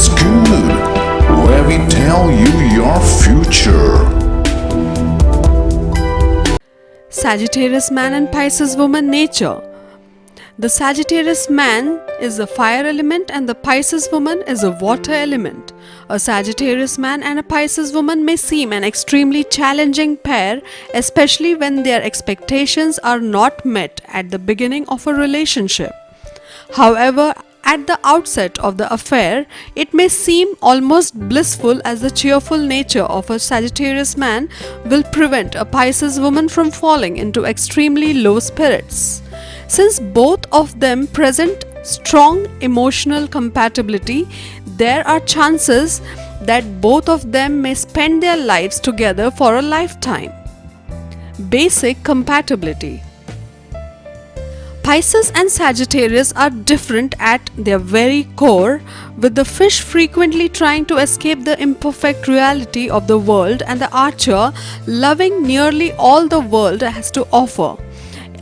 is good, where we tell you your future. Sagittarius man and Pisces woman nature. The Sagittarius man is a fire element and the Pisces woman is a water element. A Sagittarius man and a Pisces woman may seem an extremely challenging pair, especially when their expectations are not met at the beginning of a relationship. However, at the outset of the affair, it may seem almost blissful, as the cheerful nature of a Sagittarius man will prevent a Pisces woman from falling into extremely low spirits. Since both of them present strong emotional compatibility, there are chances that both of them may spend their lives together for a lifetime. Basic compatibility. Pisces and Sagittarius are different at their very core, with the fish frequently trying to escape the imperfect reality of the world and the archer loving nearly all the world has to offer.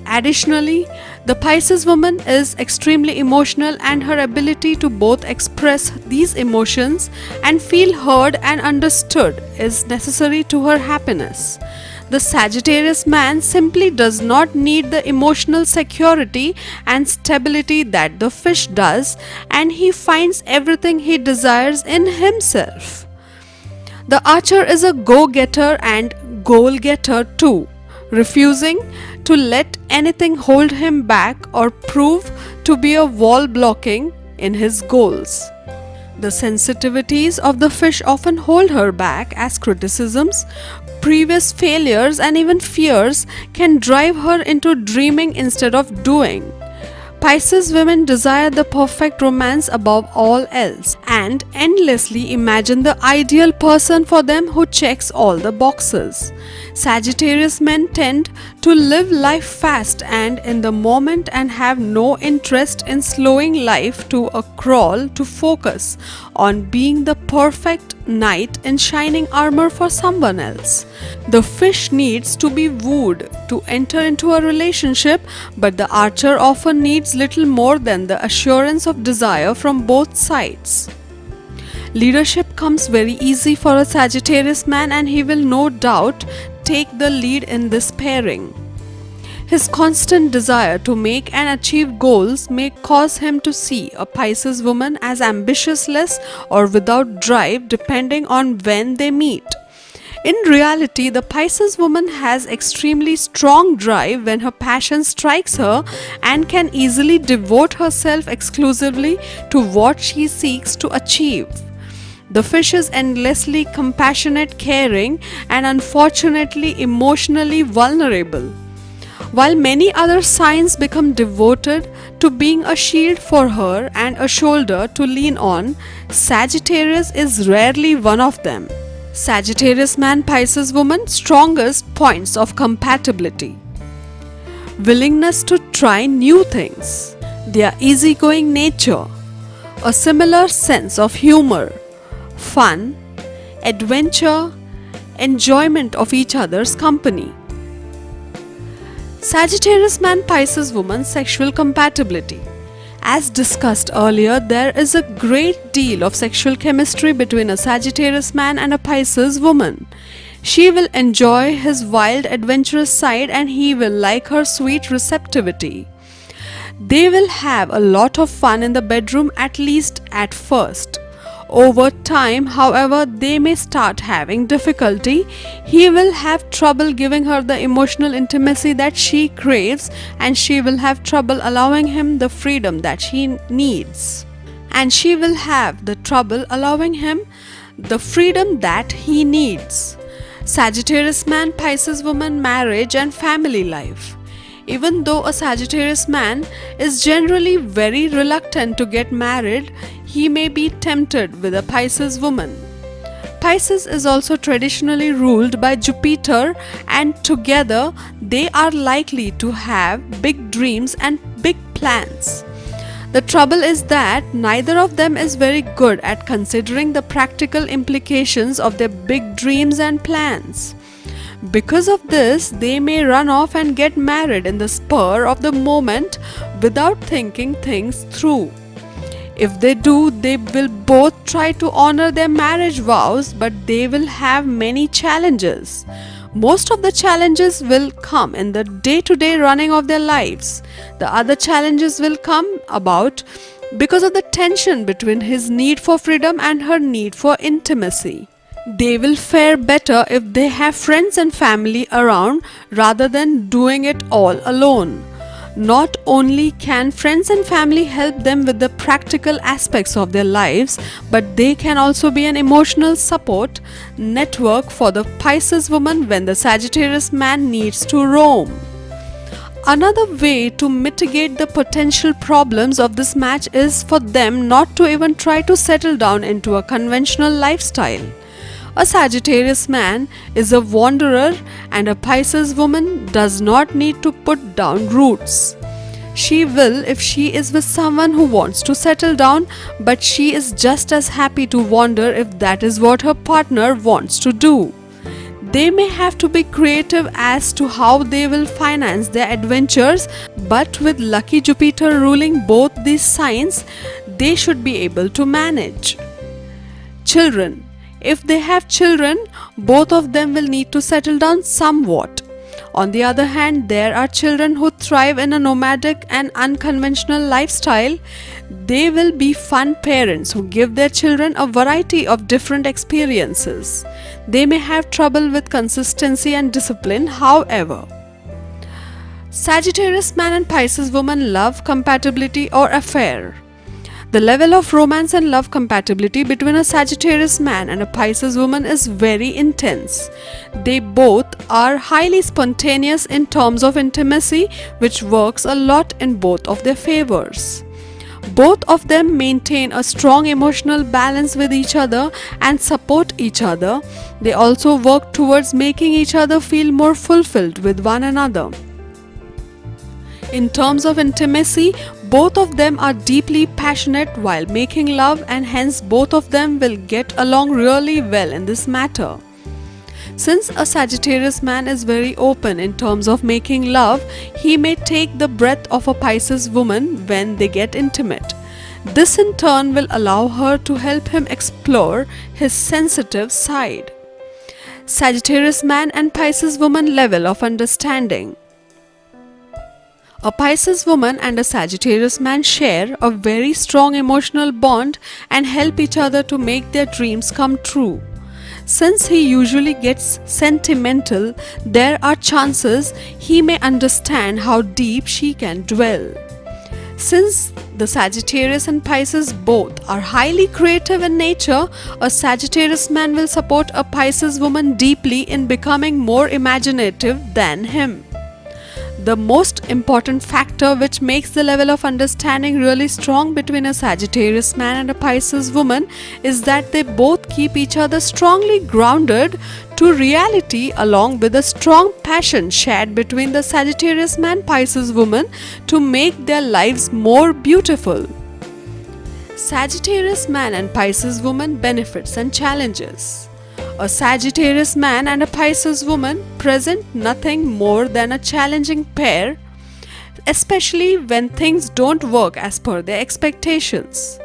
Additionally, the Pisces woman is extremely emotional, and her ability to both express these emotions and feel heard and understood is necessary to her happiness. The Sagittarius man simply does not need the emotional security and stability that the fish does, and he finds everything he desires in himself. The archer is a go-getter and goal-getter too, refusing to let anything hold him back or prove to be a wall blocking in his goals. The sensitivities of the fish often hold her back, as criticisms, previous failures, and even fears can drive her into dreaming instead of doing. Pisces women desire the perfect romance above all else and endlessly imagine the ideal person for them who checks all the boxes. Sagittarius men tend to live life fast and in the moment and have no interest in slowing life to a crawl to focus on being the perfect knight in shining armor for someone else. The fish needs to be wooed to enter into a relationship, but the archer often needs little more than the assurance of desire from both sides. Leadership comes very easy for a Sagittarius man, and he will no doubt take the lead in this pairing. His constant desire to make and achieve goals may cause him to see a Pisces woman as ambitionless or without drive, depending on when they meet. In reality, the Pisces woman has extremely strong drive when her passion strikes her and can easily devote herself exclusively to what she seeks to achieve. The fish is endlessly compassionate, caring, and unfortunately emotionally vulnerable. While many other signs become devoted to being a shield for her and a shoulder to lean on, Sagittarius is rarely one of them. Sagittarius man, Pisces woman, strongest points of compatibility. Willingness to try new things, their easygoing nature, a similar sense of humor, fun, adventure, enjoyment of each other's company. Sagittarius man, Pisces woman, sexual compatibility. As discussed earlier, there is a great deal of sexual chemistry between a Sagittarius man and a Pisces woman. She will enjoy his wild, adventurous side, and he will like her sweet receptivity. They will have a lot of fun in the bedroom, at least at first. Over time, however, they may start having difficulty. He will have trouble giving her the emotional intimacy that she craves, and she will have trouble allowing him the freedom that she needs. And she will have the trouble allowing him the freedom that he needs. Sagittarius man, Pisces woman, marriage and family life. Even though a Sagittarius man is generally very reluctant to get married, he may be tempted with a Pisces woman. Pisces is also traditionally ruled by Jupiter, and together they are likely to have big dreams and big plans. The trouble is that neither of them is very good at considering the practical implications of their big dreams and plans. Because of this, they may run off and get married in the spur of the moment without thinking things through. If they do, they will both try to honor their marriage vows, but they will have many challenges. Most of the challenges will come in the day-to-day running of their lives. The other challenges will come about because of the tension between his need for freedom and her need for intimacy. They will fare better if they have friends and family around rather than doing it all alone. Not only can friends and family help them with the practical aspects of their lives, but they can also be an emotional support network for the Pisces woman when the Sagittarius man needs to roam. Another way to mitigate the potential problems of this match is for them not to even try to settle down into a conventional lifestyle. A Sagittarius man is a wanderer and a Pisces woman does not need to put down roots. She will if she is with someone who wants to settle down, but she is just as happy to wander if that is what her partner wants to do. They may have to be creative as to how they will finance their adventures, but with lucky Jupiter ruling both these signs, they should be able to manage. Children. If they have children, both of them will need to settle down somewhat. On the other hand, there are children who thrive in a nomadic and unconventional lifestyle. They will be fun parents who give their children a variety of different experiences. They may have trouble with consistency and discipline, however. Sagittarius man and Pisces woman love compatibility or affair. The level of romance and love compatibility between a Sagittarius man and a Pisces woman is very intense. They both are highly spontaneous in terms of intimacy, which works a lot in both of their favors. Both of them maintain a strong emotional balance with each other and support each other. They also work towards making each other feel more fulfilled with one another. In terms of intimacy, both of them are deeply passionate while making love, and hence both of them will get along really well in this matter. Since a Sagittarius man is very open in terms of making love, he may take the breath of a Pisces woman when they get intimate. This in turn will allow her to help him explore his sensitive side. Sagittarius man and Pisces woman level of understanding. A Pisces woman and a Sagittarius man share a very strong emotional bond and help each other to make their dreams come true. Since he usually gets sentimental, there are chances he may understand how deep she can dwell. Since the Sagittarius and Pisces both are highly creative in nature, a Sagittarius man will support a Pisces woman deeply in becoming more imaginative than him. The most important factor which makes the level of understanding really strong between a Sagittarius man and a Pisces woman is that they both keep each other strongly grounded to reality, along with a strong passion shared between the Sagittarius man Pisces woman to make their lives more beautiful. Sagittarius man and Pisces woman benefits and challenges. A Sagittarius man and a Pisces woman present nothing more than a challenging pair, especially when things don't work as per their expectations.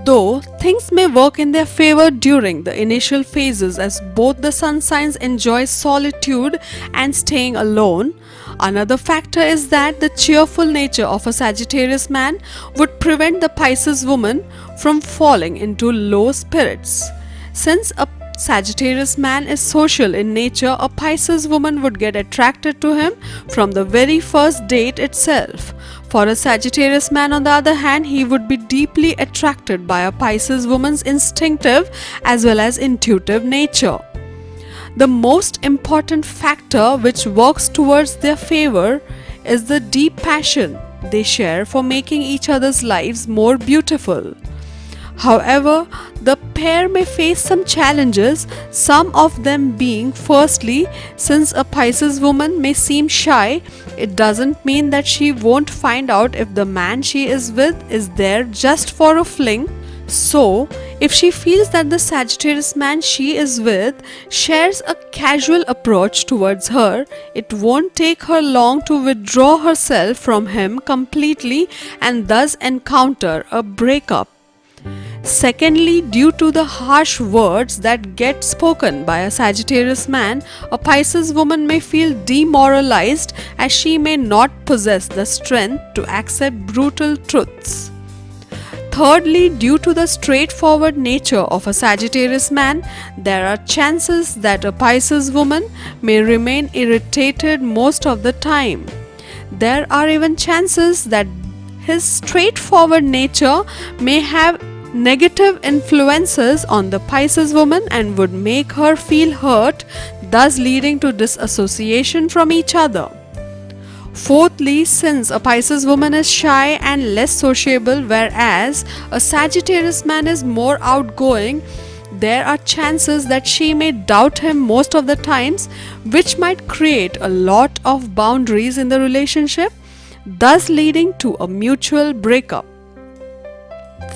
Though things may work in their favor during the initial phases as both the sun signs enjoy solitude and staying alone, another factor is that the cheerful nature of a Sagittarius man would prevent the Pisces woman from falling into low spirits. Since a Sagittarius man is social in nature, a Pisces woman would get attracted to him from the very first date itself. For a Sagittarius man, on the other hand, he would be deeply attracted by a Pisces woman's instinctive as well as intuitive nature. The most important factor which works towards their favor is the deep passion they share for making each other's lives more beautiful. However, the pair may face some challenges, some of them being firstly, since a Pisces woman may seem shy, it doesn't mean that she won't find out if the man she is with is there just for a fling. So, if she feels that the Sagittarius man she is with shares a casual approach towards her, it won't take her long to withdraw herself from him completely and thus encounter a breakup Secondly, due to the harsh words that get spoken by a Sagittarius man, a Pisces woman may feel demoralized as she may not possess the strength to accept brutal truths. Thirdly, due to the straightforward nature of a Sagittarius man, there are chances that a Pisces woman may remain irritated most of the time. There are even chances that his straightforward nature may have negative influences on the Pisces woman and would make her feel hurt, thus leading to disassociation from each other. Fourthly, since a Pisces woman is shy and less sociable, whereas a Sagittarius man is more outgoing, there are chances that she may doubt him most of the times, which might create a lot of boundaries in the relationship, thus leading to a mutual breakup.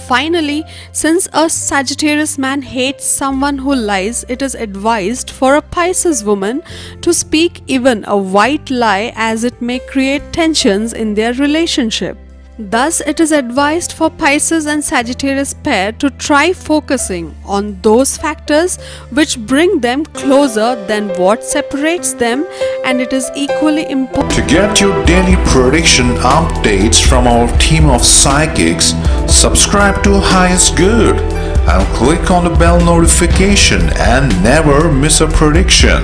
Finally, since a Sagittarius man hates someone who lies, it is advised for a Pisces woman to speak even a white lie, as it may create tensions in their relationship. Thus, it is advised for Pisces and Sagittarius pair to try focusing on those factors which bring them closer than what separates them, and it is equally important To get your daily prediction updates from our team of psychics, subscribe to Highest Good and click on the bell notification and never miss a prediction.